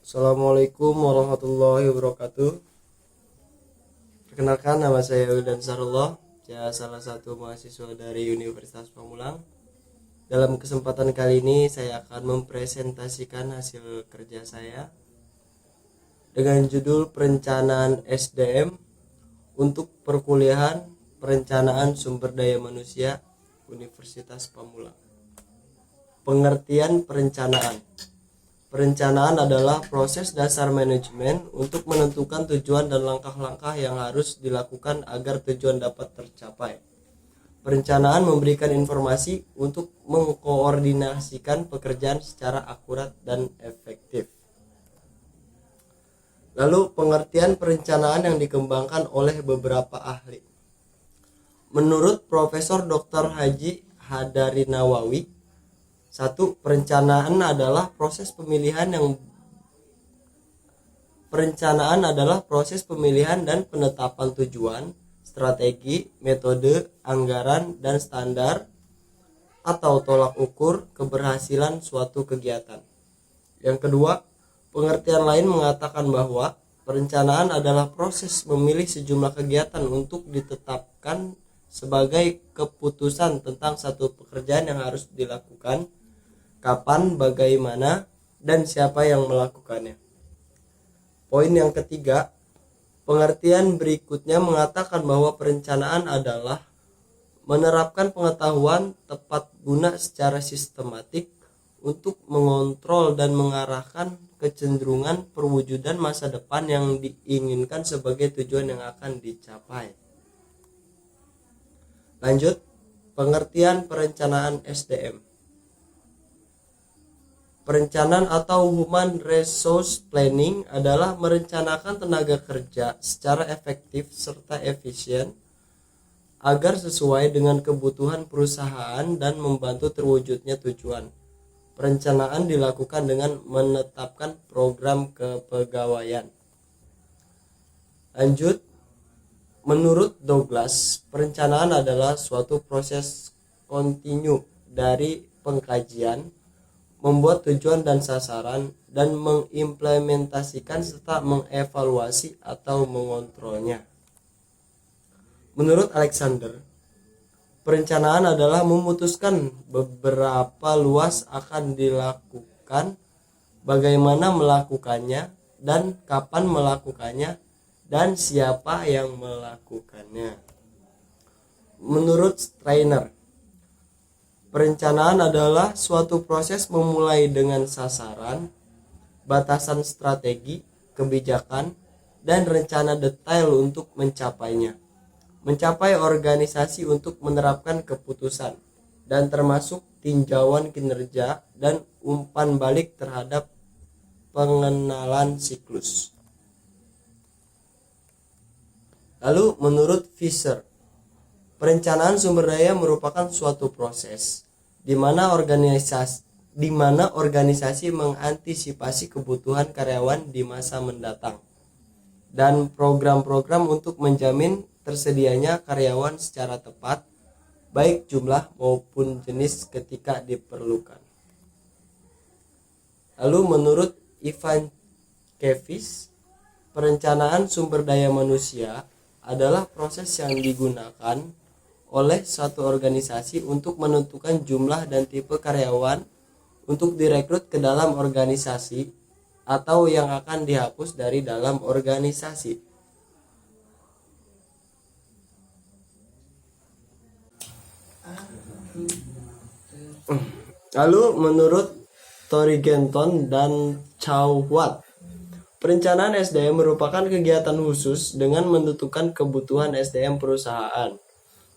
Assalamualaikum warahmatullahi wabarakatuh. Perkenalkan, nama saya Wildan Sarullah, saya salah satu mahasiswa dari Universitas Pamulang. Dalam kesempatan kali ini saya akan mempresentasikan hasil kerja saya dengan judul Perencanaan SDM untuk Perkuliahan Perencanaan Sumber Daya Manusia Universitas Pamulang. Pengertian perencanaan. Perencanaan adalah proses dasar manajemen untuk menentukan tujuan dan langkah-langkah yang harus dilakukan agar tujuan dapat tercapai. Perencanaan memberikan informasi untuk mengkoordinasikan pekerjaan secara akurat dan efektif. Lalu, pengertian perencanaan yang dikembangkan oleh beberapa ahli. Menurut Profesor Dr. Haji Hadari Nawawi, perencanaan adalah proses pemilihan dan penetapan tujuan, strategi, metode, anggaran, dan standar atau tolak ukur keberhasilan suatu kegiatan. Yang kedua, pengertian lain mengatakan bahwa perencanaan adalah proses memilih sejumlah kegiatan untuk ditetapkan sebagai keputusan tentang satu pekerjaan yang harus dilakukan, kapan, bagaimana, dan siapa yang melakukannya. Poin yang ketiga, pengertian berikutnya mengatakan bahwa perencanaan adalah menerapkan pengetahuan tepat guna secara sistematik untuk mengontrol dan mengarahkan kecenderungan perwujudan masa depan yang diinginkan sebagai tujuan yang akan dicapai. Lanjut, pengertian perencanaan SDM. Perencanaan atau Human Resource Planning adalah merencanakan tenaga kerja secara efektif serta efisien agar sesuai dengan kebutuhan perusahaan dan membantu terwujudnya tujuan. Perencanaan dilakukan dengan menetapkan program kepegawaian. Lanjut, menurut Douglas, perencanaan adalah suatu proses kontinu dari pengkajian, membuat tujuan dan sasaran, dan mengimplementasikan serta mengevaluasi atau mengontrolnya. Menurut Alexander, perencanaan adalah memutuskan beberapa luas akan dilakukan, bagaimana melakukannya, dan kapan melakukannya, dan siapa yang melakukannya. Menurut Strainer, perencanaan adalah suatu proses memulai dengan sasaran, batasan strategi, kebijakan, dan rencana detail untuk mencapainya. Mencapai organisasi untuk menerapkan keputusan, dan termasuk tinjauan kinerja dan umpan balik terhadap pengenalan siklus. Lalu menurut Fisher, perencanaan sumber daya merupakan suatu proses di mana organisasi mengantisipasi kebutuhan karyawan di masa mendatang dan program-program untuk menjamin tersedianya karyawan secara tepat, baik jumlah maupun jenis ketika diperlukan. Lalu menurut Ivan Kevis, perencanaan sumber daya manusia adalah proses yang digunakan oleh suatu organisasi untuk menentukan jumlah dan tipe karyawan untuk direkrut ke dalam organisasi atau yang akan dihapus dari dalam organisasi. Lalu menurut Thorrington dan Chauhat, perencanaan SDM merupakan kegiatan khusus dengan menentukan kebutuhan SDM perusahaan,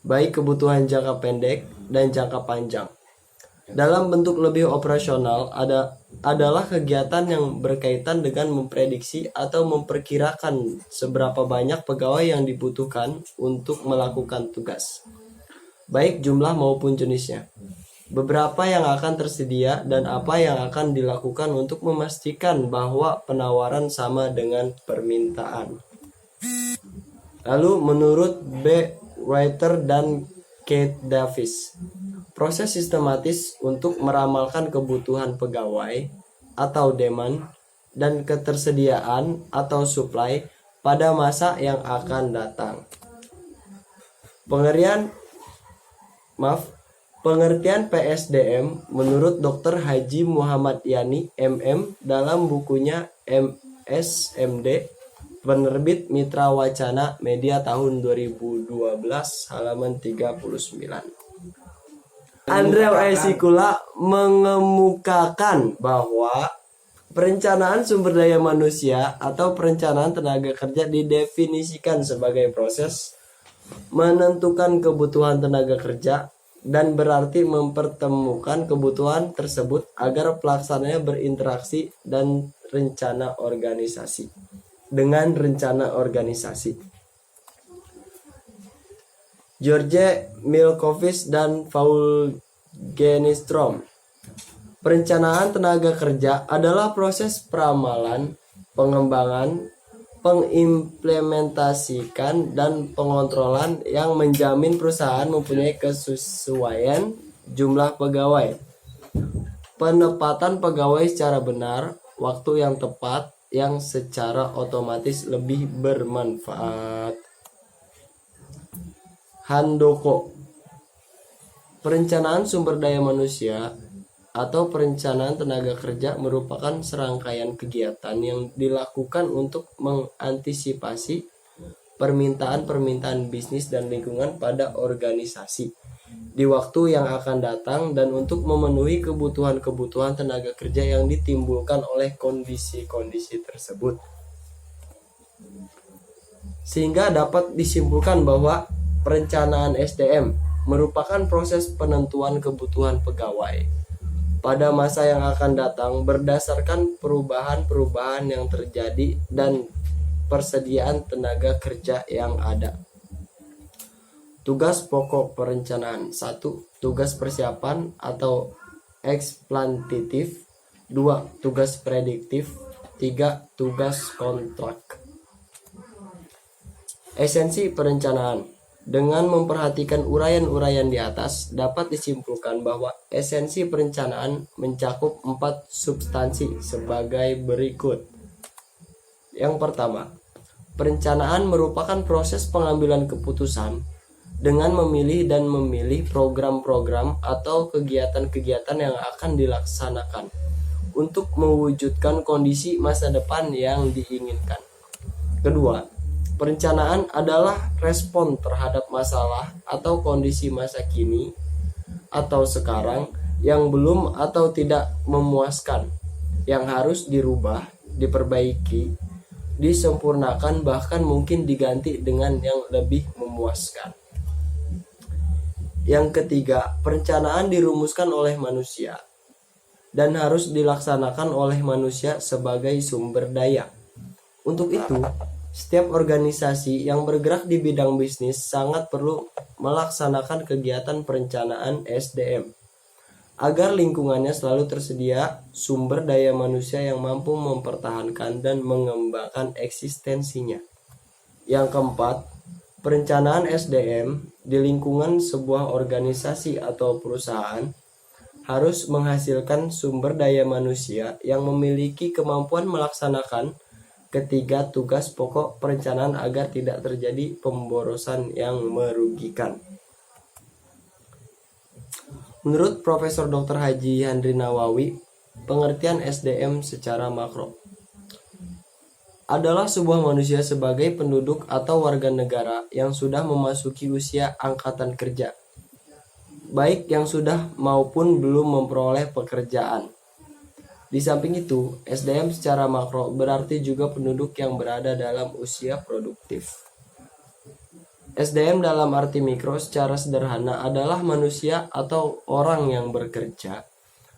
baik kebutuhan jangka pendek dan jangka panjang. Dalam bentuk lebih operasional adalah kegiatan yang berkaitan dengan memprediksi atau memperkirakan seberapa banyak pegawai yang dibutuhkan untuk melakukan tugas, baik jumlah maupun jenisnya, beberapa yang akan tersedia, dan apa yang akan dilakukan untuk memastikan bahwa penawaran sama dengan permintaan. Lalu menurut B. Writer dan Kate Davis, proses sistematis untuk meramalkan kebutuhan pegawai atau demand dan ketersediaan atau supply pada masa yang akan datang. Pengertian PSDM menurut Dr. Haji Muhammad Yani MM dalam bukunya MSMD penerbit Mitra Wacana Media tahun 2012 halaman 39. Andre Sikula mengemukakan bahwa perencanaan sumber daya manusia atau perencanaan tenaga kerja didefinisikan sebagai proses menentukan kebutuhan tenaga kerja dan berarti mempertemukan kebutuhan tersebut agar pelaksananya berinteraksi dengan rencana organisasi. George Milkovich dan Paul Genistrom. Perencanaan tenaga kerja adalah proses peramalan, pengembangan, pengimplementasikan dan pengontrolan yang menjamin perusahaan mempunyai kesesuaian jumlah pegawai, penempatan pegawai secara benar, waktu yang tepat, yang secara otomatis lebih bermanfaat. Handoko. Perencanaan sumber daya manusia atau perencanaan tenaga kerja merupakan serangkaian kegiatan yang dilakukan untuk mengantisipasi permintaan bisnis dan lingkungan pada organisasi di waktu yang akan datang dan untuk memenuhi kebutuhan tenaga kerja yang ditimbulkan oleh kondisi-kondisi tersebut. Sehingga dapat disimpulkan bahwa perencanaan SDM merupakan proses penentuan kebutuhan pegawai pada masa yang akan datang berdasarkan perubahan-perubahan yang terjadi dan persediaan tenaga kerja yang ada. Tugas pokok perencanaan. 1. Tugas persiapan atau eksplantatif. 2. Tugas prediktif. 3. Tugas kontrak. Esensi perencanaan. Dengan memperhatikan uraian-uraian di atas, dapat disimpulkan bahwa esensi perencanaan mencakup 4 substansi sebagai berikut. Yang pertama, perencanaan merupakan proses pengambilan keputusan dengan memilih program-program atau kegiatan-kegiatan yang akan dilaksanakan untuk mewujudkan kondisi masa depan yang diinginkan. Kedua, perencanaan adalah respon terhadap masalah atau kondisi masa kini atau sekarang yang belum atau tidak memuaskan, yang harus dirubah, diperbaiki, disempurnakan, bahkan mungkin diganti dengan yang lebih memuaskan. Yang ketiga, perencanaan dirumuskan oleh manusia dan harus dilaksanakan oleh manusia sebagai sumber daya. Untuk itu, setiap organisasi yang bergerak di bidang bisnis sangat perlu melaksanakan kegiatan perencanaan SDM agar lingkungannya selalu tersedia sumber daya manusia yang mampu mempertahankan dan mengembangkan eksistensinya. Yang keempat, perencanaan SDM di lingkungan sebuah organisasi atau perusahaan harus menghasilkan sumber daya manusia yang memiliki kemampuan melaksanakan ketiga tugas pokok perencanaan agar tidak terjadi pemborosan yang merugikan. Menurut Profesor Dr. Haji Handri Nawawi, pengertian SDM secara makro adalah sebuah manusia sebagai penduduk atau warga negara yang sudah memasuki usia angkatan kerja, baik yang sudah maupun belum memperoleh pekerjaan. Di samping itu, SDM secara makro berarti juga penduduk yang berada dalam usia produktif. SDM dalam arti mikro secara sederhana adalah manusia atau orang yang bekerja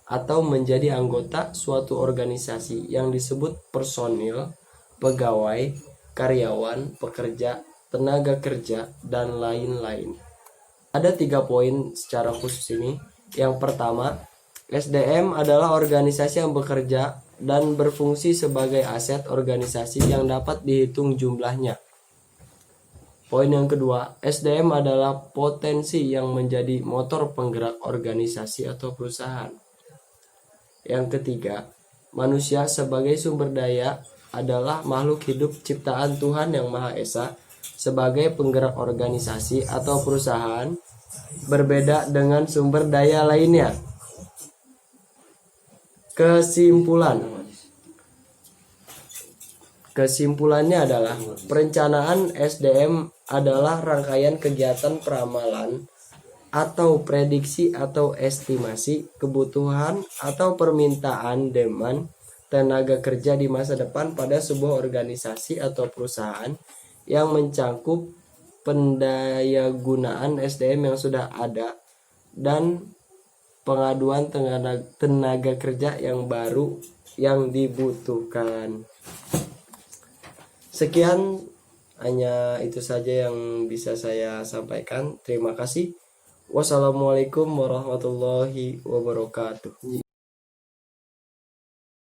atau menjadi anggota suatu organisasi yang disebut personil, pegawai, karyawan, pekerja, tenaga kerja, dan lain-lain. Ada 3 poin secara khusus ini. Yang pertama, SDM adalah organisasi yang bekerja dan berfungsi sebagai aset organisasi yang dapat dihitung jumlahnya. Poin yang kedua, SDM adalah potensi yang menjadi motor penggerak organisasi atau perusahaan. Yang ketiga, Manusia sebagai sumber daya adalah makhluk hidup ciptaan Tuhan Yang Maha Esa sebagai penggerak organisasi atau perusahaan, berbeda dengan sumber daya lainnya. Kesimpulannya adalah perencanaan SDM adalah rangkaian kegiatan peramalan atau prediksi atau estimasi kebutuhan atau permintaan demand tenaga kerja di masa depan pada sebuah organisasi atau perusahaan yang mencakup pendayagunaan SDM yang sudah ada dan pengaduan tenaga kerja yang baru yang dibutuhkan. Sekian, hanya itu saja yang bisa saya sampaikan. Terima kasih. Wassalamualaikum warahmatullahi wabarakatuh.